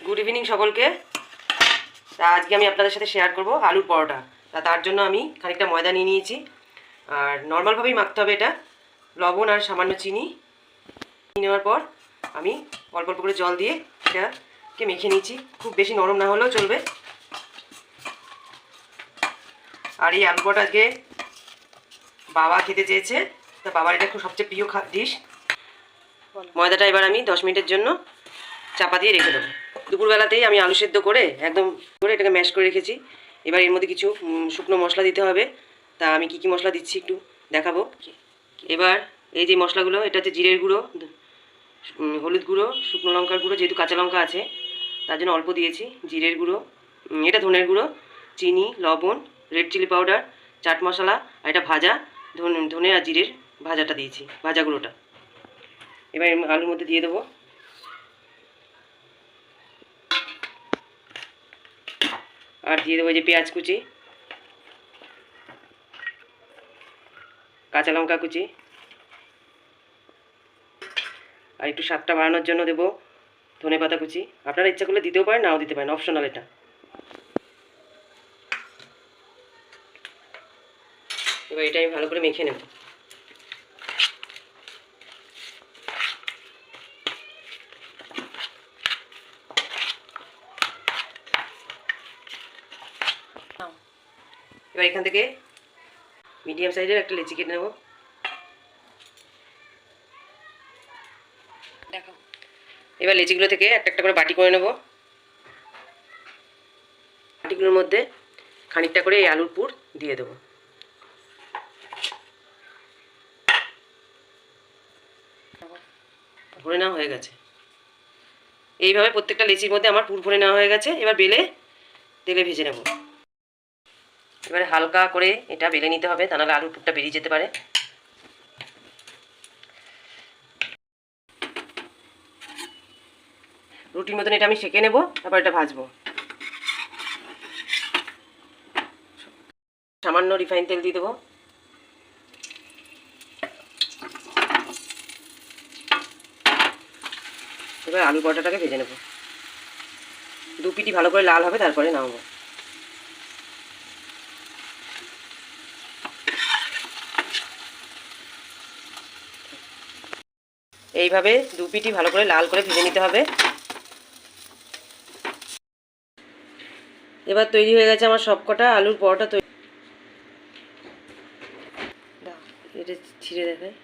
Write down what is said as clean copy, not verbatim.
Good evening সকলকে। তা আজকে আমি আপনাদের সাথে শেয়ার করব আলুর পরোটা। তার জন্য আমি খানিকটা ময়দা নিয়ে নিয়েছি, আর নর্মালভাবেই মাখতে হবে এটা। লবণ আর সামান্য চিনি নেওয়ার পর আমি অল্প অল্প করে জল দিয়ে এটাকে মেখে নিয়েছি। খুব বেশি নরম না হলেও চলবে। আর এই আলু পরোটা আজকে বাবা খেতে চেয়েছে, তা বাবার এটা খুব সবচেয়ে প্রিয় ডিশ। ময়দাটা এবার আমি 10 মিনিটের জন্য চাপা দিয়ে রেখে দেবো। দুপুরবেলাতেই আমি আলু সেদ্ধ করে একদম করে এটাকে ম্যাশ করে রেখেছি। এবার এর মধ্যে কিছু শুকনো মশলা দিতে হবে। তা আমি কি কি মশলা দিচ্ছি একটু দেখাবো। এবার এই যে মশলাগুলো, এটা হচ্ছে জিরের গুঁড়ো, হলুদ গুঁড়ো, শুকনো লঙ্কার গুঁড়ো, যেহেতু কাঁচা লঙ্কা আছে তার জন্য অল্প দিয়েছি। জিরের গুঁড়ো, এটা ধনের গুঁড়ো, চিনি, লবণ, red chilli powder, chaat masala, আর এটা ভাজা ধনে আর জিরের ভাজাটা দিয়েছি, ভাজা গুঁড়োটা। এবার আলুর মধ্যে দিয়ে দেবো। আর দিয়ে দেবো যে পেঁয়াজ কুচি, কাঁচা লঙ্কা কুচি, আর একটু স্বাদটা বাড়ানোর জন্য দেবো ধনে পাতা কুচি। আপনারা ইচ্ছা করলে দিতেও পারেন, নাও দিতে পারেন, অপশনাল এটা। এবার এটা আমি ভালো করে মেখে নেব। এবার এখান থেকে মিডিয়াম সাইজের একটা লেচি কেটে নেব। দেখো, এবার লেচিগুলো থেকে একটা একটা করে বাটি করে নেব। বাটিগুলোর মধ্যে খানিকটা করে এই আলুর পুর দিয়ে দেবো। ভরে নেওয়া হয়ে গেছে। এইভাবে প্রত্যেকটা লেচির মধ্যে আমার পুর ভরে নেওয়া হয়ে গেছে। এবার বেলে তেলে ভেজে নেব। এবারে হালকা করে এটা বেলে নিতে হবে, তা নাহলে আলুর পুরটা বেরিয়ে যেতে পারে। রুটির মতন এটা আমি সেঁকে নেব, তারপর এটা ভাজবো। সামান্য রিফাইন তেল দিয়ে দেবো। এবার আলু পরোটাটাকে ভেজে নেব। দু পিটি ভালো করে লাল হবে, তারপরে নামাবো। এইভাবে দু পিটি ভালো করে লাল করে ভেজে নিতে হবে। এবার তৈরি হয়ে গেছে আমার সবকটা আলুর পরোটা তৈরি। এটা ছিঁড়ে দেখায়।